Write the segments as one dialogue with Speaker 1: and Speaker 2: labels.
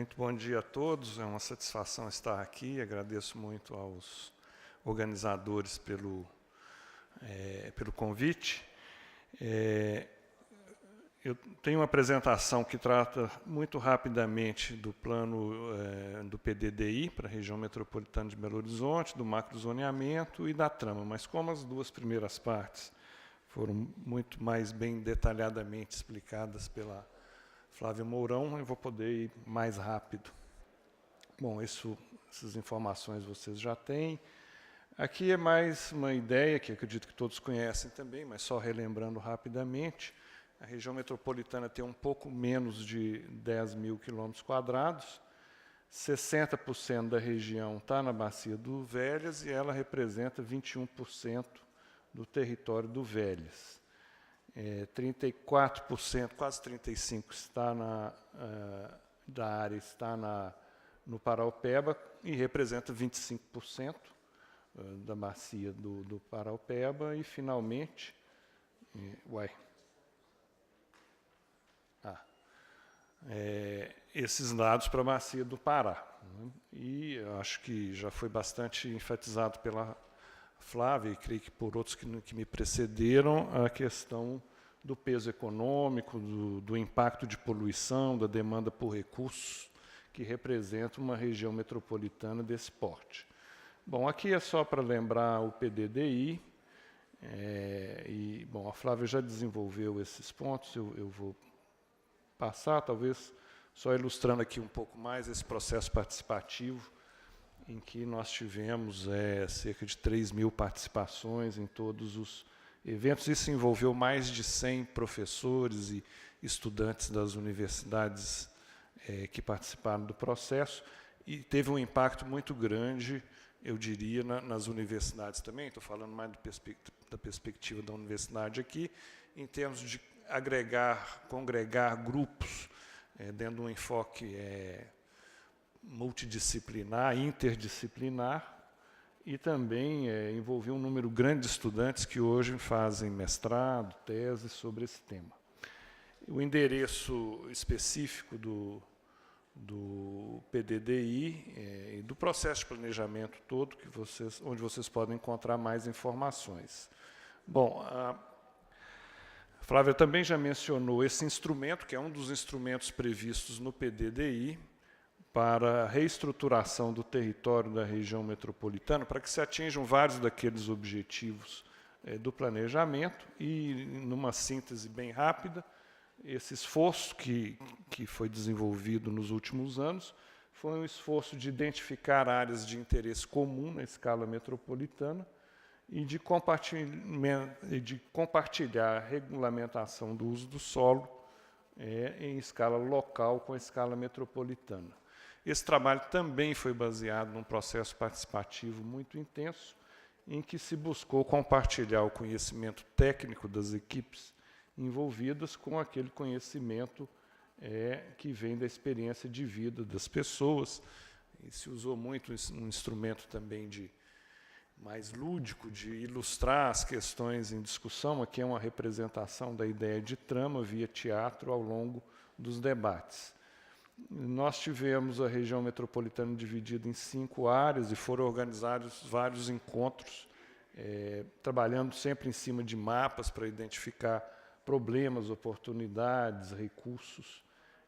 Speaker 1: Muito bom dia a todos, é uma satisfação estar aqui, agradeço muito aos organizadores pelo convite. Eu tenho uma apresentação que trata muito rapidamente do plano do PDDI para a região metropolitana de Belo Horizonte, do macrozoneamento e da trama, mas como as duas primeiras partes foram muito mais bem detalhadamente explicadas pela Flávia Mourão, eu vou poder ir mais rápido. Bom, essas informações vocês já têm. Aqui é mais uma ideia que acredito que todos conhecem também, mas só relembrando rapidamente. A região metropolitana tem um pouco menos de 10 mil quilômetros quadrados. 60% da região está na Bacia do Velhas e ela representa 21% do território do Velhas. 34%, quase 35% está da área está no Paraopeba e representa 25% da bacia do Paraopeba. E, finalmente, esses dados para a bacia do Pará. Né? E eu acho que já foi bastante enfatizado pela Flávia, e creio que por outros que me precederam, a questão do peso econômico, do impacto de poluição, da demanda por recursos, que representa uma região metropolitana desse porte. Bom, aqui é só para lembrar o PDDI, bom, a Flávia já desenvolveu esses pontos, eu vou passar, talvez só ilustrando aqui um pouco mais esse processo participativo, em que nós tivemos cerca de 3 mil participações em todos os eventos. Isso envolveu mais de 100 professores e estudantes das universidades que participaram do processo, e teve um impacto muito grande, eu diria, nas universidades também. Estou falando mais da perspectiva da universidade aqui, em termos de congregar grupos dentro de um enfoque multidisciplinar, interdisciplinar, e também envolveu um número grande de estudantes que hoje fazem mestrado, tese sobre esse tema. O endereço específico do PDDI e do processo de planejamento todo, onde vocês podem encontrar mais informações. Bom, a Flávia também já mencionou esse instrumento, que é um dos instrumentos previstos no PDDI, para a reestruturação do território da região metropolitana, para que se atinjam vários daqueles objetivos do planejamento. E, numa síntese bem rápida, esse esforço que foi desenvolvido nos últimos anos foi um esforço de identificar áreas de interesse comum na escala metropolitana e de compartilhar a regulamentação do uso do solo em escala local com a escala metropolitana. Esse trabalho também foi baseado num processo participativo muito intenso, em que se buscou compartilhar o conhecimento técnico das equipes envolvidas com aquele conhecimento que vem da experiência de vida das pessoas. E se usou muito um instrumento também mais lúdico, de ilustrar as questões em discussão. Aqui é uma representação da ideia de trama via teatro ao longo dos debates. Nós tivemos a região metropolitana dividida em 5 áreas e foram organizados vários encontros, trabalhando sempre em cima de mapas para identificar problemas, oportunidades, recursos,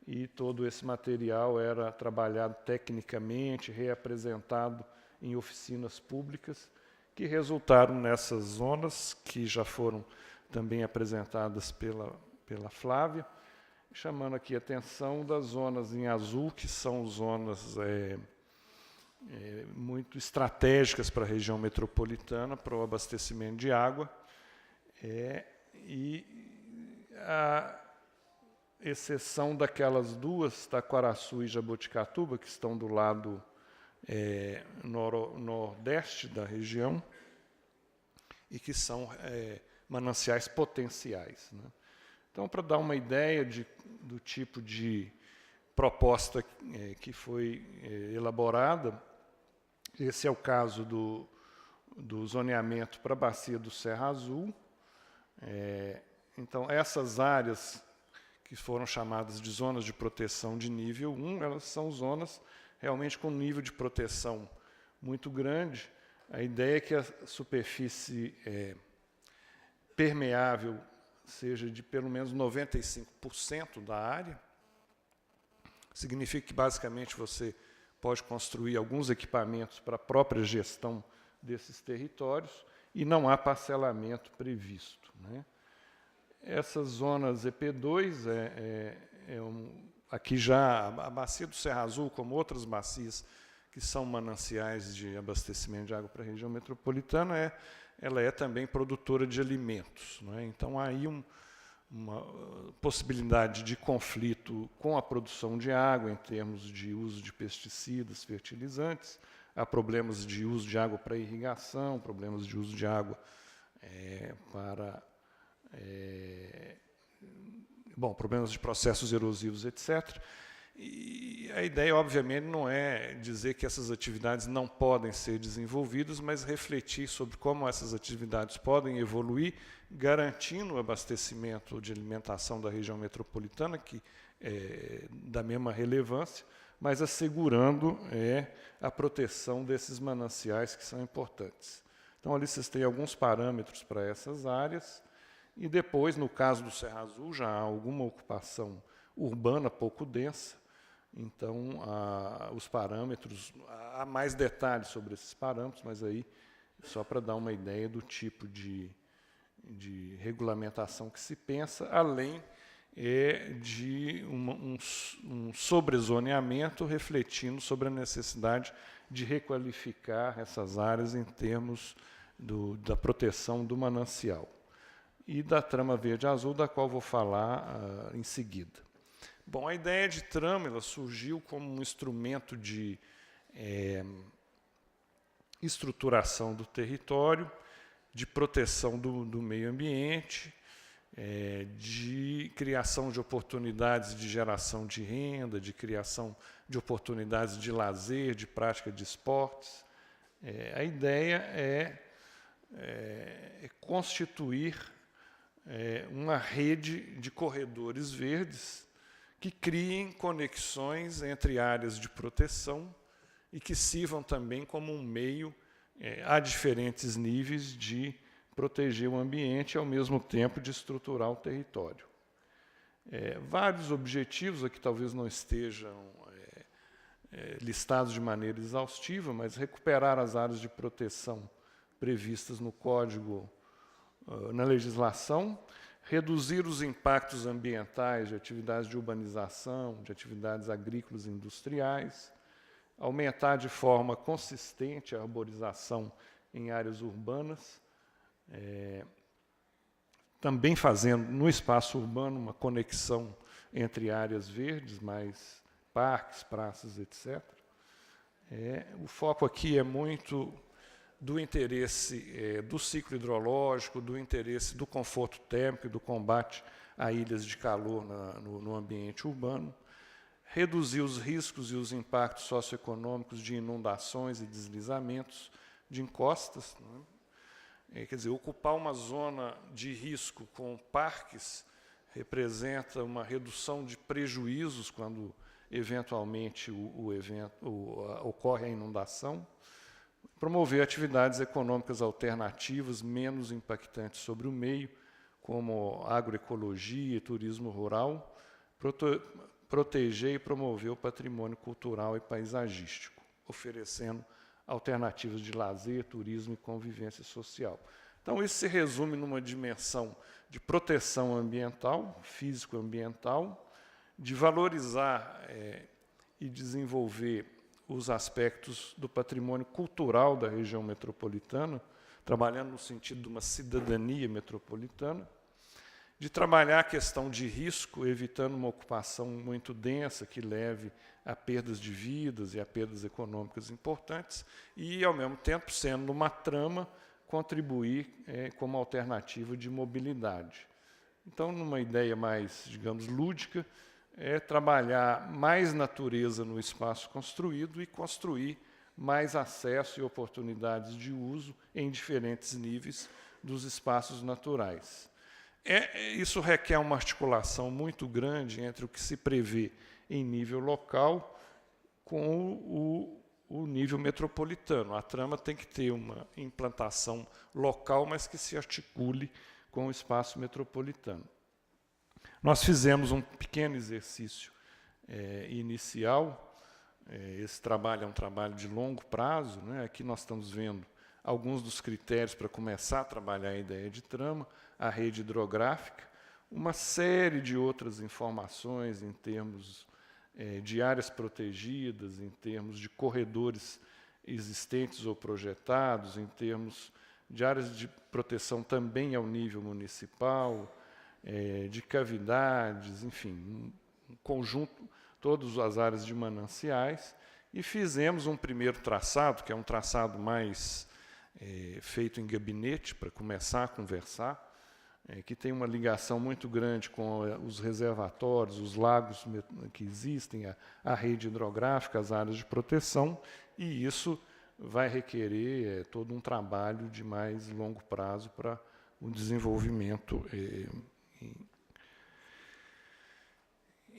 Speaker 1: e todo esse material era trabalhado tecnicamente, reapresentado em oficinas públicas, que resultaram nessas zonas, que já foram também apresentadas pela Flávia, chamando aqui a atenção das zonas em azul, que são zonas muito estratégicas para a região metropolitana, para o abastecimento de água, e a exceção daquelas duas, Taquaraçu e Jaboticatuba, que estão do lado nordeste da região, e que são mananciais potenciais, né? Então, para dar uma ideia do tipo de proposta que foi elaborada, esse é o caso do zoneamento para a bacia do Serra Azul. Então, essas áreas que foram chamadas de zonas de proteção de nível 1, elas são zonas realmente com nível de proteção muito grande. A ideia é que a superfície permeável seja de pelo menos 95% da área. Significa que, basicamente, você pode construir alguns equipamentos para a própria gestão desses territórios e não há parcelamento previsto, né? Essas zonas EP2, aqui já a bacia do Serra Azul, como outras bacias que são mananciais de abastecimento de água para a região metropolitana, ela é também produtora de alimentos, não é? Então, há aí uma possibilidade de conflito com a produção de água em termos de uso de pesticidas, fertilizantes, há problemas de uso de água para irrigação, problemas de uso de água para... problemas de processos erosivos, etc. E a ideia, obviamente, não é dizer que essas atividades não podem ser desenvolvidas, mas refletir sobre como essas atividades podem evoluir, garantindo o abastecimento de alimentação da região metropolitana, que é da mesma relevância, mas assegurando a proteção desses mananciais que são importantes. Então, ali vocês têm alguns parâmetros para essas áreas, e depois, no caso do Serra Azul, já há alguma ocupação urbana pouco densa. Então, os parâmetros, há mais detalhes sobre esses parâmetros, mas aí só para dar uma ideia do tipo de regulamentação que se pensa, além de um sobrezoneamento refletindo sobre a necessidade de requalificar essas áreas em termos da proteção do manancial e da trama verde-azul, da qual vou falar em seguida. Bom, a ideia de trama ela surgiu como um instrumento de estruturação do território, de proteção do meio ambiente, de criação de oportunidades de geração de renda, de criação de oportunidades de lazer, de prática de esportes. A ideia é constituir uma rede de corredores verdes que criem conexões entre áreas de proteção e que sirvam também como um meio a diferentes níveis de proteger o ambiente e, ao mesmo tempo, de estruturar o território. Vários objetivos aqui talvez não estejam listados de maneira exaustiva, mas recuperar as áreas de proteção previstas no Código, na legislação, reduzir os impactos ambientais de atividades de urbanização, de atividades agrícolas e industriais, aumentar de forma consistente a arborização em áreas urbanas, também fazendo no espaço urbano uma conexão entre áreas verdes, mais parques, praças, etc. O foco aqui é muito do interesse do ciclo hidrológico, do interesse do conforto térmico e do combate a ilhas de calor no ambiente urbano, reduzir os riscos e os impactos socioeconômicos de inundações e deslizamentos de encostas, né? Quer dizer, ocupar uma zona de risco com parques representa uma redução de prejuízos quando, eventualmente, ocorre a inundação. Promover atividades econômicas alternativas menos impactantes sobre o meio, como agroecologia e turismo rural, proteger e promover o patrimônio cultural e paisagístico, oferecendo alternativas de lazer, turismo e convivência social. Então, isso se resume numa dimensão de proteção ambiental, físico-ambiental, de valorizar e desenvolver os aspectos do patrimônio cultural da região metropolitana, trabalhando no sentido de uma cidadania metropolitana, de trabalhar a questão de risco, evitando uma ocupação muito densa que leve a perdas de vidas e a perdas econômicas importantes, e, ao mesmo tempo, sendo uma trama, contribuir como alternativa de mobilidade. Então, numa ideia mais, digamos, lúdica, trabalhar mais natureza no espaço construído e construir mais acesso e oportunidades de uso em diferentes níveis dos espaços naturais. Isso requer uma articulação muito grande entre o que se prevê em nível local com o nível metropolitano. A trama tem que ter uma implantação local, mas que se articule com o espaço metropolitano. Nós fizemos um pequeno exercício inicial. Esse trabalho é um trabalho de longo prazo, né? Aqui nós estamos vendo alguns dos critérios para começar a trabalhar a ideia de trama, a rede hidrográfica, uma série de outras informações em termos de áreas protegidas, em termos de corredores existentes ou projetados, em termos de áreas de proteção também ao nível municipal, de cavidades, enfim, um conjunto, todas as áreas de mananciais, e fizemos um primeiro traçado, que é um traçado mais feito em gabinete, para começar a conversar, que tem uma ligação muito grande com os reservatórios, os lagos que existem, a rede hidrográfica, as áreas de proteção, e isso vai requerer todo um trabalho de mais longo prazo para o desenvolvimento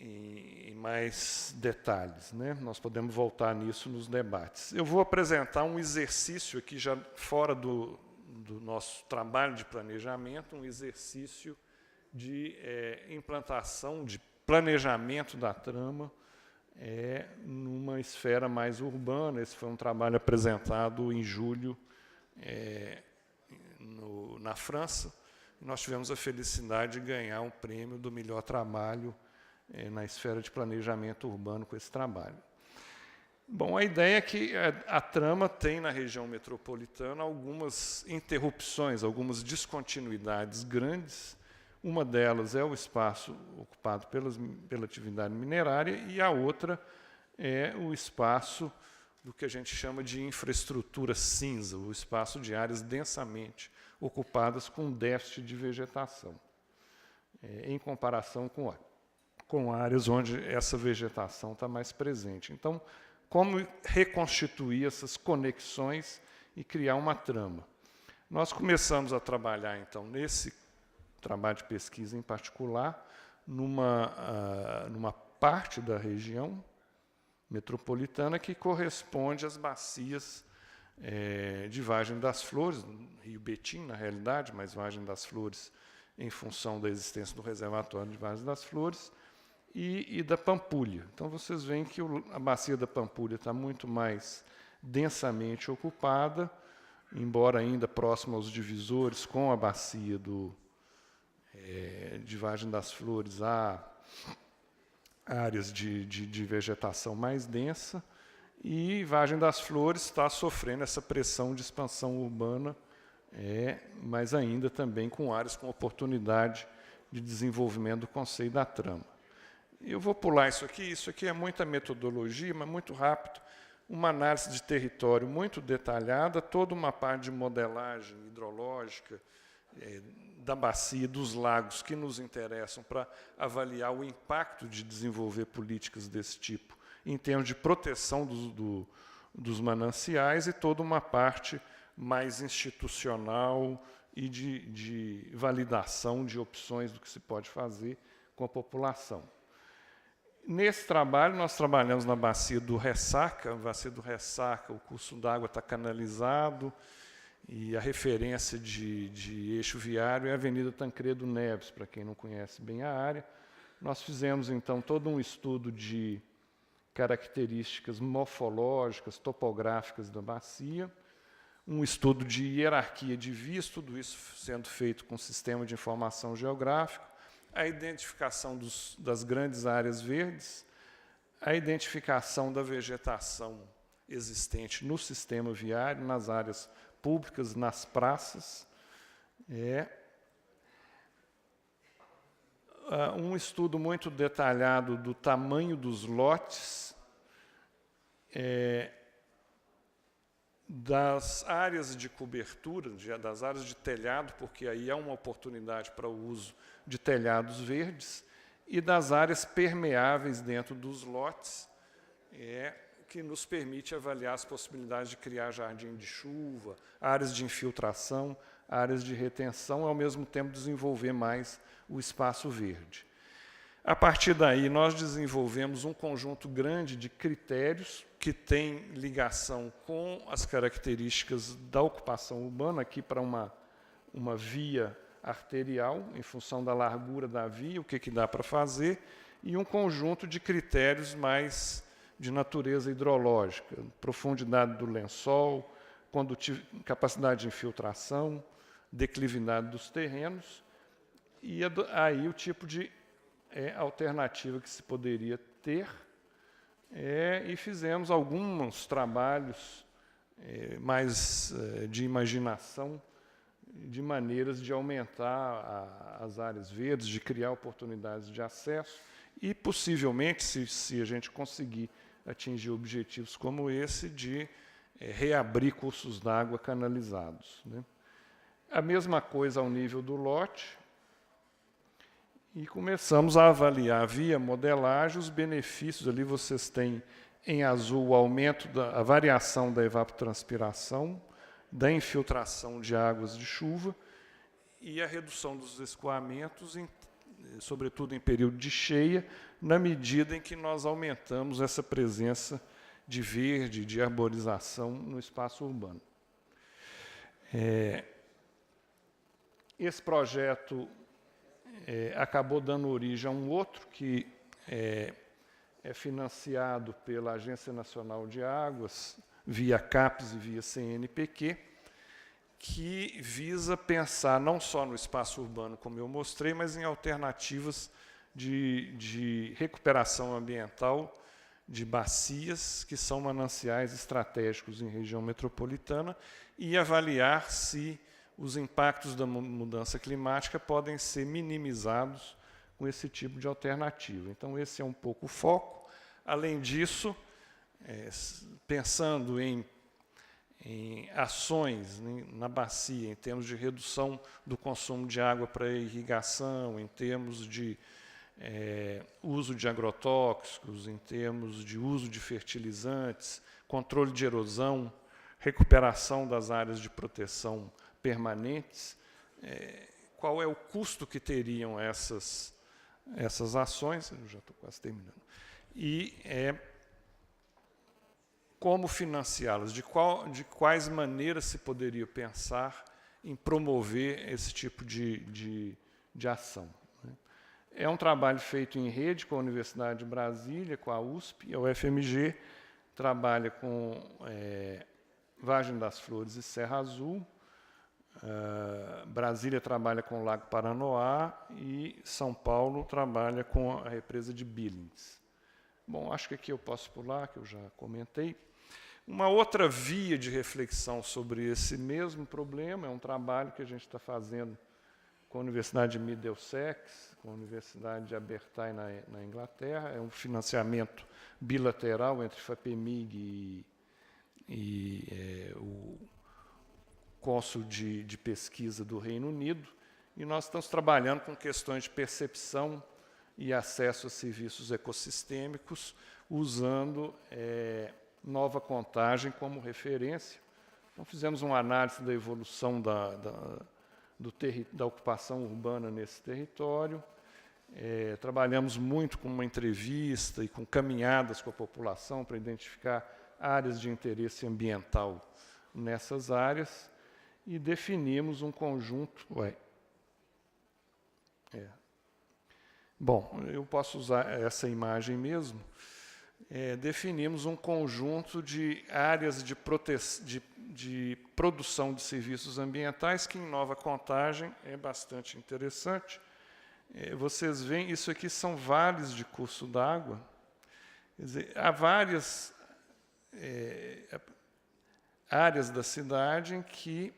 Speaker 1: em mais detalhes, né? Nós podemos voltar nisso nos debates. Eu vou apresentar um exercício aqui, já fora do nosso trabalho de planejamento, um exercício de implantação, de planejamento da trama numa esfera mais urbana. Esse foi um trabalho apresentado em julho na França. Nós tivemos a felicidade de ganhar um prêmio do melhor trabalho na esfera de planejamento urbano com esse trabalho. Bom, a ideia é que a trama tem na região metropolitana algumas interrupções, algumas descontinuidades grandes. Uma delas é o espaço ocupado pela atividade minerária e a outra é o espaço do que a gente chama de infraestrutura cinza, o espaço de áreas densamente ocupadas com déficit de vegetação, em comparação com áreas onde essa vegetação está mais presente. Então, como reconstituir essas conexões e criar uma trama? Nós começamos a trabalhar, então, nesse trabalho de pesquisa em particular, numa parte da região metropolitana que corresponde às bacias de Vargem das Flores, Rio Betim, na realidade, mas Vargem das Flores em função da existência do reservatório de Vargem das Flores, e da Pampulha. Então, vocês veem que a bacia da Pampulha está muito mais densamente ocupada, embora ainda próxima aos divisores com a bacia de Vargem das Flores, há áreas de vegetação mais densa, e Vargem das Flores está sofrendo essa pressão de expansão urbana, mas ainda também com áreas com oportunidade de desenvolvimento do conceito da trama. Eu vou pular isso aqui é muita metodologia, mas muito rápido, uma análise de território muito detalhada, toda uma parte de modelagem hidrológica da bacia, dos lagos que nos interessam para avaliar o impacto de desenvolver políticas desse tipo em termos de proteção dos mananciais e toda uma parte mais institucional e de validação de opções do que se pode fazer com a população. Nesse trabalho, nós trabalhamos na bacia do Ressaca. A bacia do Ressaca, o curso d'água está canalizado e a referência de eixo viário é a Avenida Tancredo Neves, para quem não conhece bem a área. Nós fizemos, então, todo um estudo de características morfológicas, topográficas da bacia, um estudo de hierarquia de vias, tudo isso sendo feito com sistema de informação geográfico, a identificação das grandes áreas verdes, a identificação da vegetação existente no sistema viário, nas áreas públicas, nas praças. Um estudo muito detalhado do tamanho dos lotes, das áreas de cobertura, das áreas de telhado, porque aí há uma oportunidade para o uso de telhados verdes, e das áreas permeáveis dentro dos lotes, que nos permite avaliar as possibilidades de criar jardim de chuva, áreas de infiltração, áreas de retenção e, ao mesmo tempo, desenvolver mais o espaço verde. A partir daí, nós desenvolvemos um conjunto grande de critérios que tem ligação com as características da ocupação urbana, aqui para uma via arterial, em função da largura da via, o que dá para fazer, e um conjunto de critérios mais de natureza hidrológica, profundidade do lençol, capacidade de infiltração, declividade dos terrenos, e aí o tipo de alternativa que se poderia ter, e fizemos alguns trabalhos mais de imaginação, de maneiras de aumentar as áreas verdes, de criar oportunidades de acesso e, possivelmente, se a gente conseguir atingir objetivos como esse, de reabrir cursos d'água canalizados, né? A mesma coisa ao nível do lote, e começamos a avaliar via modelagem os benefícios. Ali vocês têm em azul o aumento a variação da evapotranspiração, da infiltração de águas de chuva e a redução dos escoamentos, sobretudo em período de cheia, na medida em que nós aumentamos essa presença de verde, de arborização no espaço urbano. Esse projeto acabou dando origem a um outro que é financiado pela Agência Nacional de Águas, via CAPES e via CNPq, que visa pensar não só no espaço urbano, como eu mostrei, mas em alternativas de recuperação ambiental de bacias, que são mananciais estratégicos em região metropolitana, e avaliar se os impactos da mudança climática podem ser minimizados com esse tipo de alternativa. Então, esse é um pouco o foco. Além disso, pensando em ações na bacia, em termos de redução do consumo de água para irrigação, em termos de uso de agrotóxicos, em termos de uso de fertilizantes, controle de erosão, recuperação das áreas de proteção permanentes, qual é o custo que teriam essas ações, eu já estou quase terminando, e como financiá-las, de quais maneiras se poderia pensar em promover esse tipo de ação, né? É um trabalho feito em rede com a Universidade de Brasília, com a USP, a UFMG trabalha com Vargem das Flores e Serra Azul, Brasília trabalha com o Lago Paranoá e São Paulo trabalha com a represa de Billings. Bom, acho que aqui eu posso pular, que eu já comentei. Uma outra via de reflexão sobre esse mesmo problema é um trabalho que a gente está fazendo com a Universidade de Middlesex, com a Universidade de Abertay na Inglaterra. É um financiamento bilateral entre FAPEMIG e o Cônsul de Pesquisa do Reino Unido, e nós estamos trabalhando com questões de percepção e acesso a serviços ecossistêmicos, usando Nova Contagem como referência. Então, fizemos uma análise da evolução da ocupação urbana nesse território, trabalhamos muito com uma entrevista e com caminhadas com a população para identificar áreas de interesse ambiental nessas áreas, e definimos um conjunto... Bom, eu posso usar essa imagem mesmo. Definimos um conjunto de áreas de produção de serviços ambientais, que em Nova Contagem é bastante interessante. Vocês veem, isso aqui são vales de curso d'água. Quer dizer, há várias áreas da cidade em que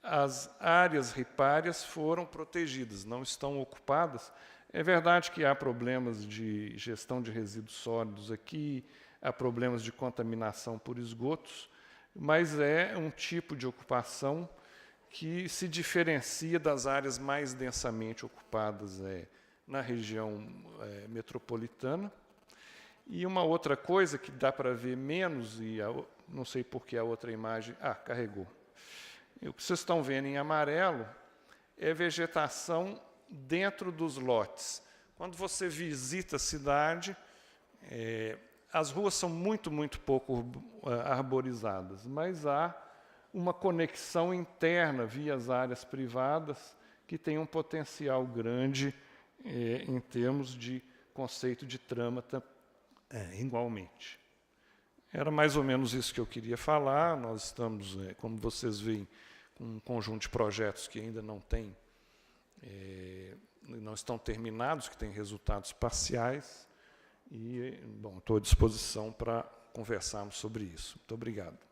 Speaker 1: as áreas ripárias foram protegidas, não estão ocupadas. É verdade que há problemas de gestão de resíduos sólidos aqui, há problemas de contaminação por esgotos, mas é um tipo de ocupação que se diferencia das áreas mais densamente ocupadas na região metropolitana. E uma outra coisa que dá para ver menos, e não sei por que a outra imagem... carregou. E o que vocês estão vendo em amarelo é vegetação dentro dos lotes. Quando você visita a cidade, as ruas são muito pouco arborizadas, mas há uma conexão interna via as áreas privadas que tem um potencial grande em termos de conceito de trama igualmente. Era mais ou menos isso que eu queria falar. Nós estamos, como vocês veem, com um conjunto de projetos que ainda não estão terminados, que têm resultados parciais. E, bom, estou à disposição para conversarmos sobre isso. Muito obrigado.